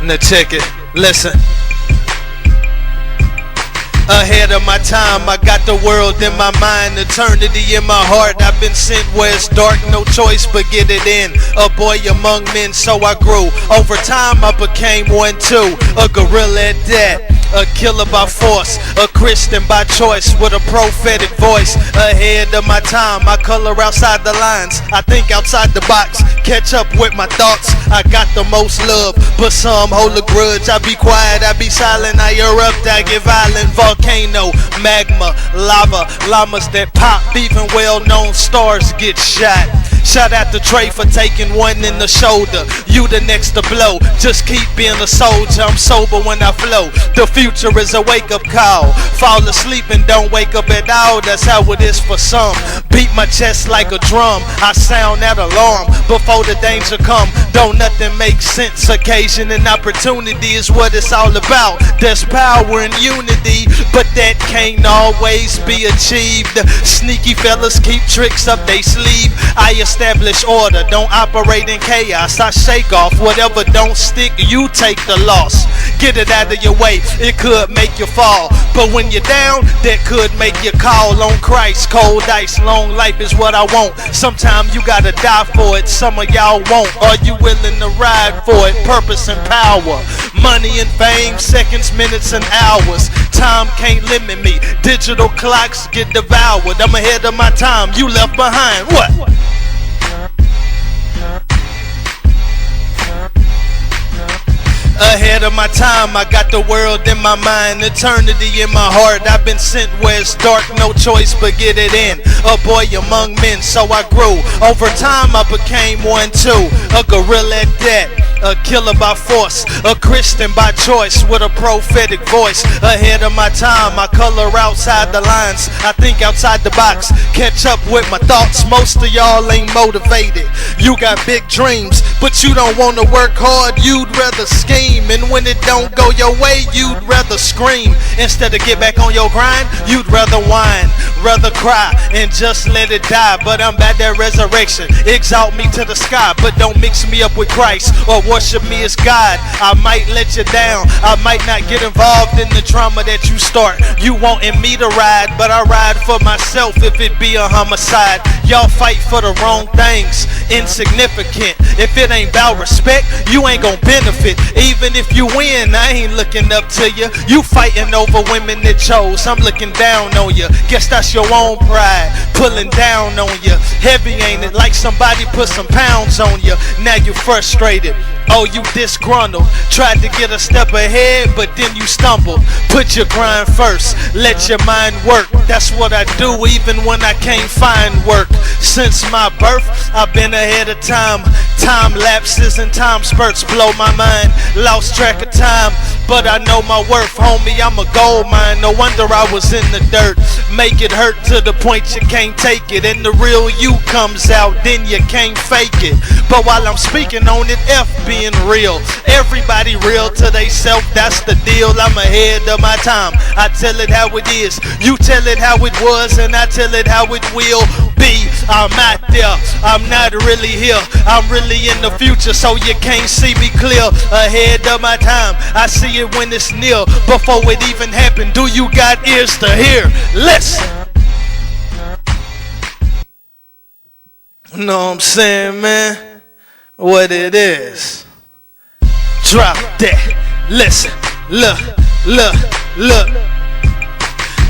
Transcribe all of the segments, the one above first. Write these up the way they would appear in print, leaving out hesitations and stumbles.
Now check it, listen. Ahead of my time, I got the world in my mind, eternity in my heart. I've been sent where it's dark, no choice but get it in. A boy among men, so I grew. Over time, I became one too. A gorilla at that. A killer by force, a Christian by choice with a prophetic voice. Ahead of my time, I color outside the lines. I think outside the box, catch up with my thoughts. I got the most love, but some hold a grudge. I be quiet, I be silent, I erupt, I get violent. Volcano, magma, lava, llamas that pop. Even well-known stars get shot. Shout out to Trey for taking one in the shoulder. You the next to blow. Just keep being a soldier. I'm sober when I flow. The future is a wake-up call. Fall asleep and don't wake up at all. That's how it is for some. Beat my chest like a drum. I sound that alarm before the danger come. Don't nothing make sense. Occasion and opportunity is what it's all about. There's power in unity, but that can't always be achieved. Sneaky fellas keep tricks up they sleeve. I establish order, don't operate in chaos. I shake off whatever don't stick, you take the loss. Get it out of your way, it could make you fall. But when you're down, that could make you call on Christ. Cold ice, long life is what I want. Sometimes you gotta die for it, some of y'all won't. Are you willing to ride for it? Purpose and power, money and fame, seconds, minutes and hours. Time can't limit me, digital clocks get devoured. I'm ahead of my time, you left behind. What? Ahead of my time, I got the world in my mind, eternity in my heart. I've been sent where it's dark, no choice but get it in. A boy among men, so I grew. Over time, I became one too. A gorilla at that. A killer by force, a Christian by choice with a prophetic voice. Ahead of my time, I color outside the lines. I think outside the box, catch up with my thoughts. Most of y'all ain't motivated. You got big dreams, but you don't want to work hard. You'd rather scheme, and when it don't go your way, you'd rather scream. Instead of get back on your grind, you'd rather whine, rather cry, and just let it die. But I'm at that resurrection. Exalt me to the sky, but don't mix me up with Christ or worship me as God. I might let you down, I might not get involved in the drama that you start. You wanting me to ride, but I ride for myself if it be a homicide. Y'all fight for the wrong things, insignificant. If it ain't about respect, you ain't gon' benefit. Even if you win, I ain't looking up to you. You fighting over women that chose, I'm looking down on you. Guess that's your own pride, pulling down on you. Heavy ain't it, like somebody put some pounds on you. Now you frustrated. Oh, you disgruntled. Tried to get a step ahead, but then you stumbled. Put your grind first, let your mind work. That's what I do even when I can't find work. Since my birth, I've been ahead of time. Time lapses and time spurts blow my mind. Lost track of time, but I know my worth, homie. I'm a gold mine. No wonder I was in the dirt. Make it hurt to the point you can't take it, and the real you comes out, then you can't fake it. But while I'm speaking on it, F being real. Everybody real to they self, that's the deal. I'm ahead of my time. I tell it how it is, you tell it how it was, and I tell it how it will be. I'm out there, I'm not really here. I'm really in the future, so you can't see me clear. Ahead of my time, I see it when it's near. Before it even happened, do you got ears to hear? Listen. Know what I'm saying, man? What it is. Drop that. Listen. Look.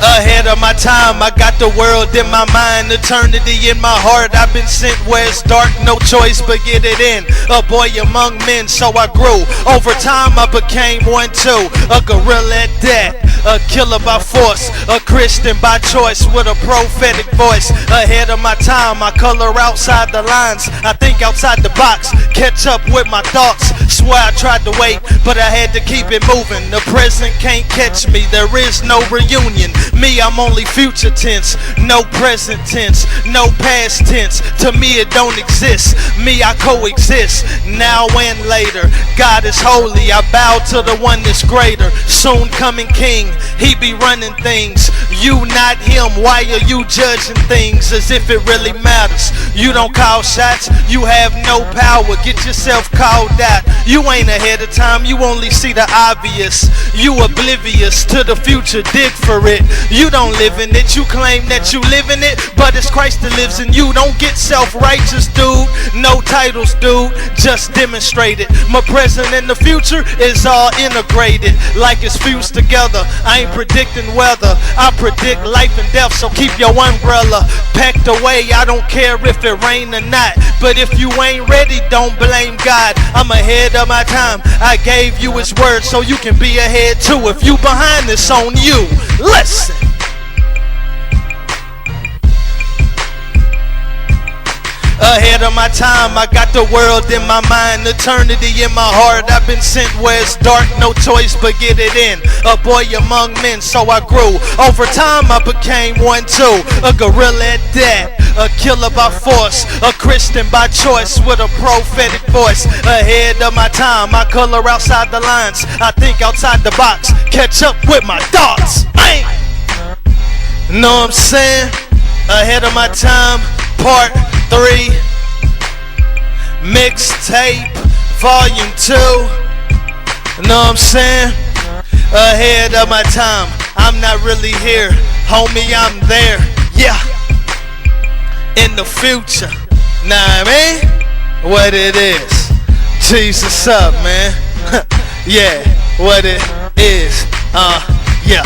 Ahead of my time, I got the world in my mind, eternity in my heart. I've been sent where it's dark, no choice but get it in. A boy among men, so I grew. Over time, I became one too. A gorilla at that. A killer by force, a Christian by choice with a prophetic voice. Ahead of my time, I color outside the lines. I think outside the box, catch up with my thoughts. Swear I tried to wait, but I had to keep it moving. The present can't catch me, there is no reunion. Me, I'm only future tense, no present tense, no past tense. To me it don't exist. Me, I coexist now and later. God is holy, I bow to the one that's greater. Soon coming king, he be running things. You not him, why are you judging things as if it really matters? You don't call shots, you have no power. Get yourself called out. You ain't ahead of time, you only see the obvious. You oblivious to the future, dig for it. You don't live in it, you claim that you live in it, but it's Christ that lives in you. Don't get self-righteous, dude. No titles, dude, just demonstrate it. My present and the future is all integrated, like it's fused together. I ain't predicting weather, I predict life and death, so keep your umbrella packed away. I don't care if it rain or not, but if you ain't ready, don't blame God. I'm ahead of my time, I gave you his word, so you can be ahead too. If you behind, it's on you. Listen. Ahead of my time, I got the world in my mind, eternity in my heart. I've been sent where it's dark, no choice but get it in. A boy among men, so I grew. Over time, I became one too. A gorilla at that, a killer by force, a Christian by choice with a prophetic voice. Ahead of my time, I color outside the lines. I think outside the box, catch up with my thoughts. Know what I'm saying? Ahead of my time, part 3, Mixtape, volume 2. Know what I'm saying? Ahead of my time. I'm not really here, homie, I'm there. Yeah, in the future. Nah, I mean, what it is. Jesus up, man. Yeah, what it is. Yeah.